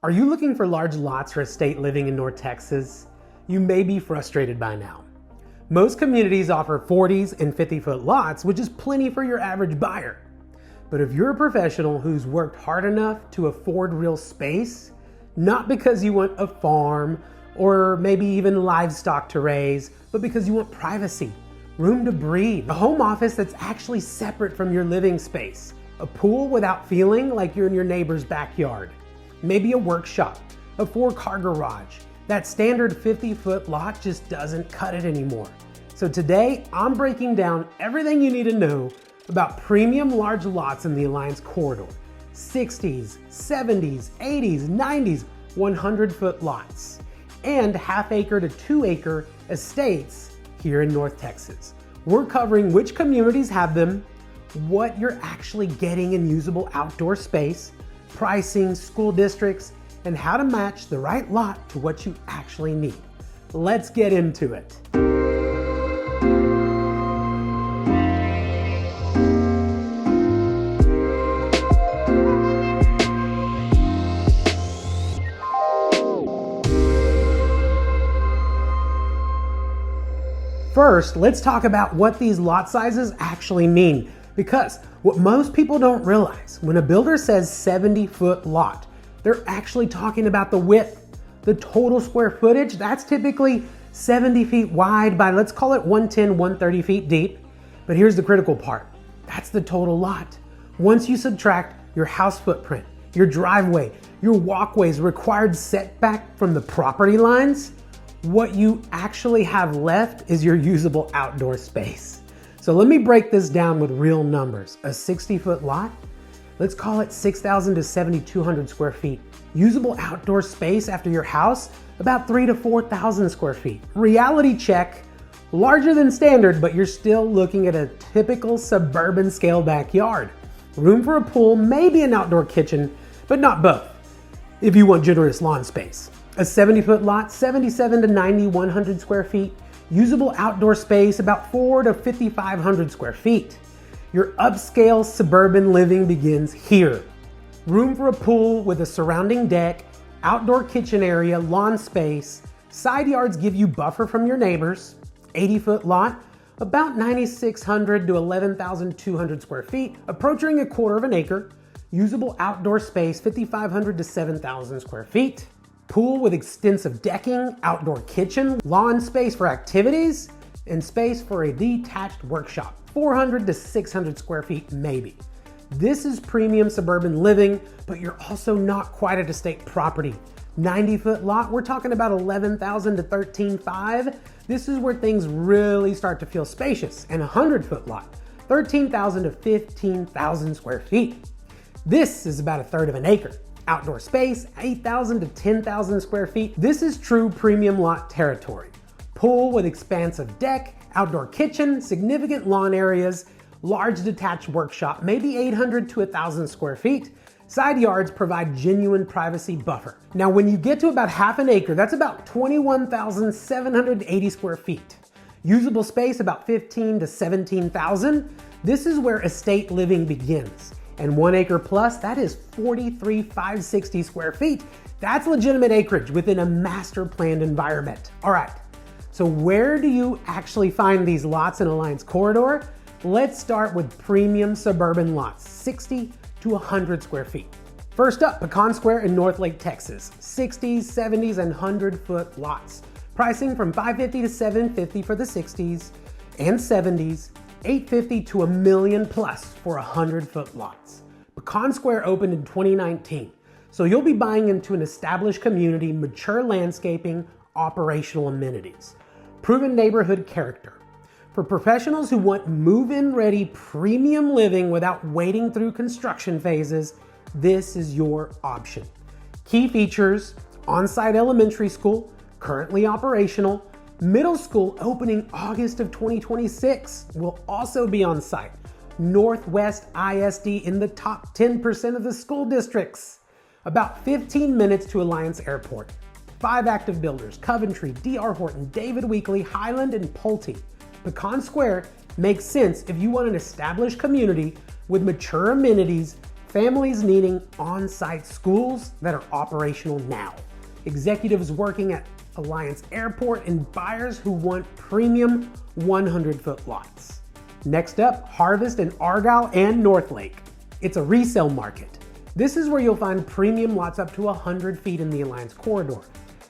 Are you looking for large lots for estate living in North Texas? You may be frustrated by now. Most communities offer 40s and 50-foot lots, which is plenty for your average buyer. But if you're a professional who's worked hard enough to afford real space, not because you want a farm or maybe even livestock to raise, but because you want privacy, room to breathe, a home office that's actually separate from your living space, a pool without feeling like you're in your neighbor's backyard, maybe a workshop, a 4-car garage. That standard 50-foot lot just doesn't cut it anymore. So today, I'm breaking down everything you need to know about premium large lots in the Alliance Corridor. 60s, 70s, 80s, 90s, 100-foot lots, and half-acre to 2-acre estates here in North Texas. We're covering which communities have them, what you're actually getting in usable outdoor space, pricing, school districts, and how to match the right lot to what you actually need. Let's get into it. First, let's talk about what these lot sizes actually mean, because what most people don't realize, when a builder says 70-foot lot, they're actually talking about the width. The total square footage, that's typically 70 feet wide by, let's call it 110, 130 feet deep. But here's the critical part. That's the total lot. Once you subtract your house footprint, your driveway, your walkways, required setback from the property lines, what you actually have left is your usable outdoor space. So let me break this down with real numbers. A 60-foot lot, let's call it 6,000 to 7,200 square feet. Usable outdoor space after your house, about 3,000 to 4,000 square feet. Reality check, larger than standard, but you're still looking at a typical suburban scale backyard. Room for a pool, maybe an outdoor kitchen, but not both, if you want generous lawn space. A 70-foot lot, 77 to 9,100 square feet. Usable outdoor space, about 4,000 to 5,500 square feet. Your upscale suburban living begins here. Room for a pool with a surrounding deck, outdoor kitchen area, lawn space. Side yards give you buffer from your neighbors. 80-foot lot, about 9,600 to 11,200 square feet, approaching a quarter of an acre. Usable outdoor space, 5,500 to 7,000 square feet. Pool with extensive decking, outdoor kitchen, lawn space for activities, and space for a detached workshop. 400 to 600 square feet maybe. This is premium suburban living, but you're also not quite at estate property. 90-foot lot, we're talking about 11,000 to 13,500. This is where things really start to feel spacious. And 100-foot lot, 13,000 to 15,000 square feet. This is about 1/3 of an acre. Outdoor space, 8,000 to 10,000 square feet. This is true premium lot territory. Pool with expansive deck, outdoor kitchen, significant lawn areas, large detached workshop, maybe 800 to 1,000 square feet. Side yards provide genuine privacy buffer. Now, when you get to about half an acre, that's about 21,780 square feet. Usable space, about 15 to 17,000. This is where estate living begins. And 1 acre plus, that is 43,560 square feet. That's legitimate acreage within a master planned environment. All right, so where do you actually find these lots in Alliance Corridor? Let's start with premium suburban lots, 60 to 100 square feet. First up, Pecan Square in Northlake, Texas. 60s, 70s, and 100-foot lots. Pricing from $550 to $750 for the 60s and 70s. $850 to $1 million plus for 100-foot lots. Pecan Square opened in 2019, so you'll be buying into an established community, mature landscaping, operational amenities, proven neighborhood character. For professionals who want move-in ready premium living without waiting through construction phases, this is your option. Key features: on-site elementary school, currently operational. Middle school opening August of 2026 will also be on site. Northwest ISD in the top 10% of the school districts. About 15 minutes to Alliance Airport. 5 active builders: Coventry, D.R. Horton, David Weekley, Highland, and Pulte. Pecan Square makes sense if you want an established community with mature amenities, families needing on-site schools that are operational now, executives working at Alliance Airport, and buyers who want premium 100-foot lots. Next up, Harvest in Argyle and Northlake. It's a resale market. This is where you'll find premium lots up to 100 feet in the Alliance corridor.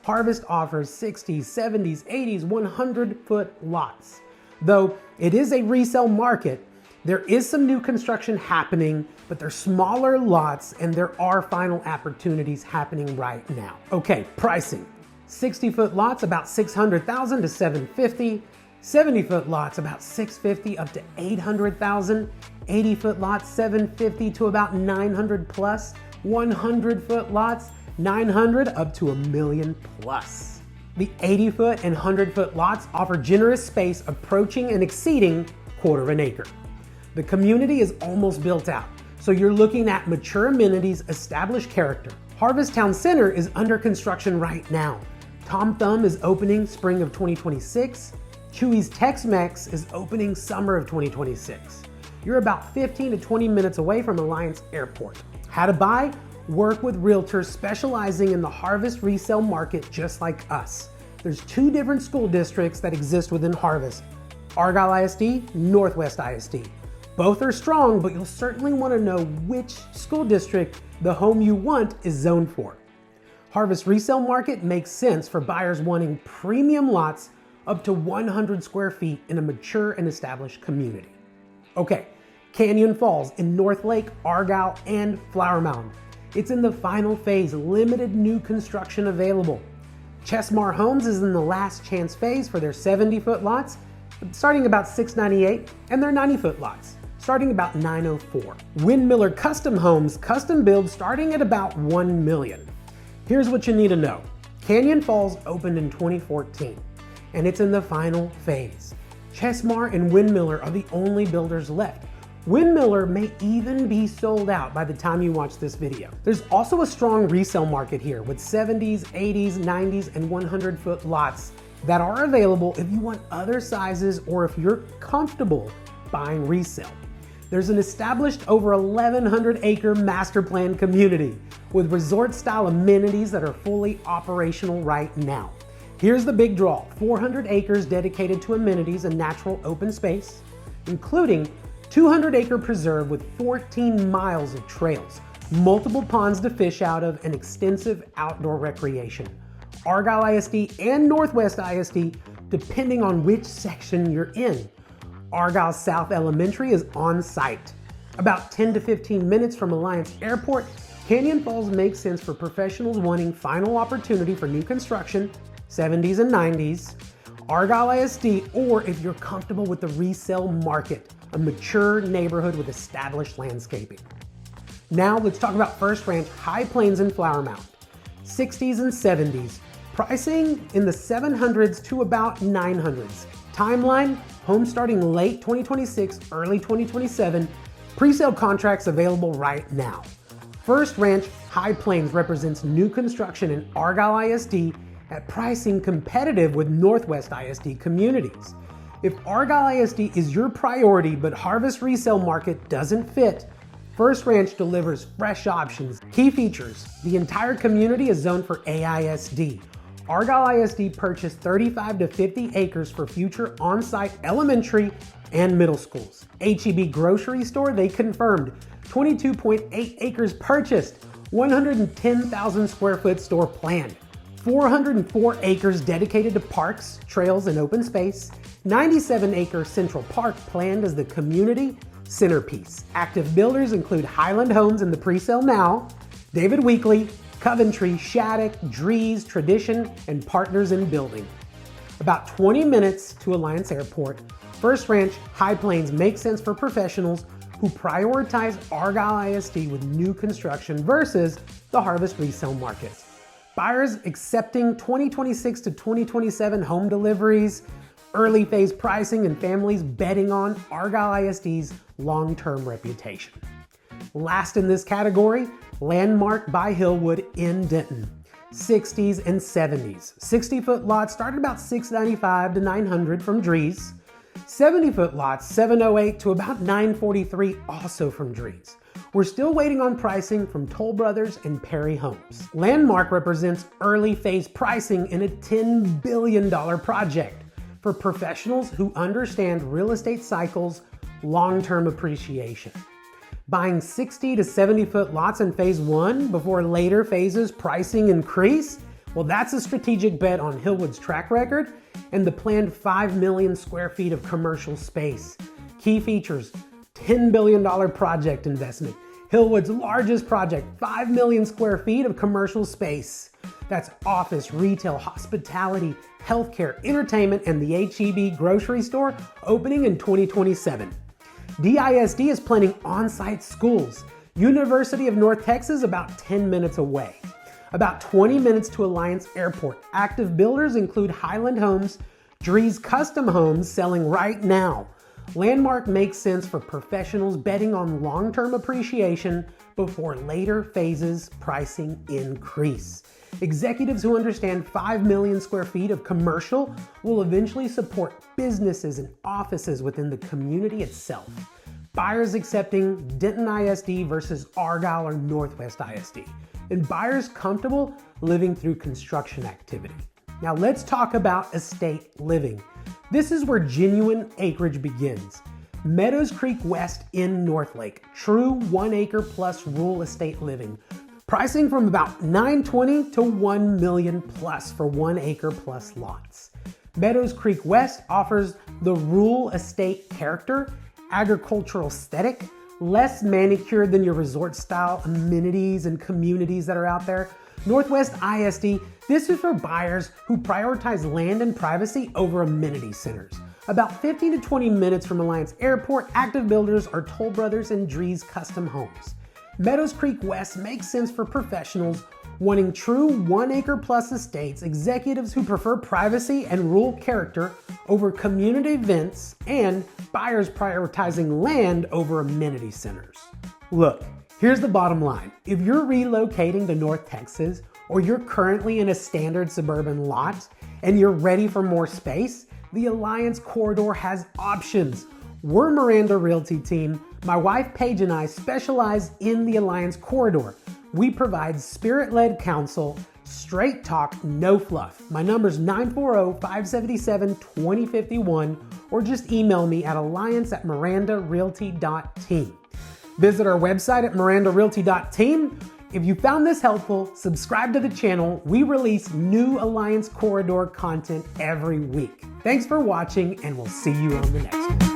Harvest offers 60s, 70s, 80s, 100-foot lots. Though it is a resale market, there is some new construction happening, but they're smaller lots and there are final opportunities happening right now. Okay, pricing. 60-foot lots about $600,000 to $750,000. 70-foot lots about $650,000 up to $800,000. 80-foot lots $750,000 to about $900,000 plus. 100-foot lots $900,000 up to $1 million plus. The 80-foot and 100-foot lots offer generous space approaching and exceeding quarter of an acre. The community is almost built out, so you're looking at mature amenities, established character. Harvest Town Center is under construction right now. Tom Thumb is opening spring of 2026. Chewy's Tex-Mex is opening summer of 2026. You're about 15 to 20 minutes away from Alliance Airport. How to buy? Work with realtors specializing in the Harvest resale market just like us. There's 2 different school districts that exist within Harvest: Argyle ISD, Northwest ISD. Both are strong, but you'll certainly want to know which school district the home you want is zoned for. Harvest resale market makes sense for buyers wanting premium lots up to 100 square feet in a mature and established community. Okay, Canyon Falls in Northlake, Argyle, and Flower Mound. It's in the final phase, limited new construction available. Chesmar Homes is in the last chance phase for their 70-foot lots, starting about $698,000, and their 90-foot lots, starting about $904,000. Windmiller Custom Homes custom build starting at about $1 million. Here's what you need to know. Canyon Falls opened in 2014, and it's in the final phase. Chesmar and Windmiller are the only builders left. Windmiller may even be sold out by the time you watch this video. There's also a strong resale market here with 70s, 80s, 90s, and 100-foot lots that are available if you want other sizes or if you're comfortable buying resale. There's an established over 1,100-acre master plan community with resort-style amenities that are fully operational right now. Here's the big draw: 400 acres dedicated to amenities and natural open space, including 200-acre preserve with 14 miles of trails, multiple ponds to fish out of, and extensive outdoor recreation. Argyle ISD and Northwest ISD, depending on which section you're in. Argyle South Elementary is on site. About 10 to 15 minutes from Alliance Airport, Canyon Falls makes sense for professionals wanting final opportunity for new construction, 70s and 90s. Argyle ISD, or if you're comfortable with the resale market, a mature neighborhood with established landscaping. Now let's talk about Furst Ranch, High Plains, and Flower Mound. 60s and 70s, pricing in the 700s to about 900s. Timeline: home starting late 2026, early 2027. Presale contracts available right now. Furst Ranch, High Plains represents new construction in Argyle ISD at pricing competitive with Northwest ISD communities. If Argyle ISD is your priority but Harvest resale market doesn't fit, Furst Ranch delivers fresh options. Key features: the entire community is zoned for AISD. Argyle ISD purchased 35 to 50 acres for future on-site elementary and middle schools. HEB grocery store, they confirmed 22.8 acres purchased, 110,000 square foot store planned. 404 acres dedicated to parks, trails, and open space. 97-acre Central Park planned as the community centerpiece. Active builders include Highland Homes in the presale now, David Weekley, Coventry, Shattuck, Drees, Tradition, and Partners in Building. About 20 minutes to Alliance Airport, Furst Ranch, High Plains makes sense for professionals who prioritize Argyle ISD with new construction versus the Harvest resale market. Buyers accepting 2026 to 2027 home deliveries, early phase pricing, and families betting on Argyle ISD's long-term reputation. Last in this category, Landmark by Hillwood in Denton. 60s and 70s. 60-foot lots start at about $695 to $900 from Drees. 70-foot lots, $708 to about $943 also from Drees. We're still waiting on pricing from Toll Brothers and Perry Homes. Landmark represents early phase pricing in a $10 billion project for professionals who understand real estate cycles, long-term appreciation. Buying 60 to 70 foot lots in phase 1 before later phases pricing increase? Well, that's a strategic bet on Hillwood's track record and the planned 5 million square feet of commercial space. Key features: $10 billion project investment. Hillwood's largest project, 5 million square feet of commercial space. That's office, retail, hospitality, healthcare, entertainment, and the H-E-B grocery store opening in 2027. DISD is planning on-site schools. University of North Texas about 10 minutes away. About 20 minutes to Alliance Airport. Active builders include Highland Homes, Drees Custom Homes selling right now. Landmark makes sense for professionals betting on long-term appreciation before later phases pricing increase. Executives who understand 5 million square feet of commercial will eventually support businesses and offices within the community itself. Buyers accepting Denton ISD versus Argyle or Northwest ISD, and buyers comfortable living through construction activity. Now let's talk about estate living. This is where genuine acreage begins. Meadows Creek West in Northlake, true 1 acre plus rural estate living. Pricing from about $920 to $1 million plus for 1 acre plus lots. Meadows Creek West offers the rural estate character, agricultural aesthetic, less manicured than your resort style amenities and communities that are out there. Northwest ISD, this is for buyers who prioritize land and privacy over amenity centers. About 15 to 20 minutes from Alliance Airport, active builders are Toll Brothers and Drees Custom Homes. Meadows Creek West makes sense for professionals wanting true 1 acre plus estates, executives who prefer privacy and rural character over community events, and buyers prioritizing land over amenity centers. Look, here's the bottom line. If you're relocating to North Texas, or you're currently in a standard suburban lot and you're ready for more space, the Alliance Corridor has options. We're Miranda Realty team. My wife Paige and I specialize in the Alliance Corridor. We provide spirit-led counsel, straight talk, no fluff. My number's 940-577-2051, or just email me at alliance@mirandarealty.team. Visit our website at mirandarealty.team. If you found this helpful, subscribe to the channel. We release new Alliance Corridor content every week. Thanks for watching, and we'll see you on the next one.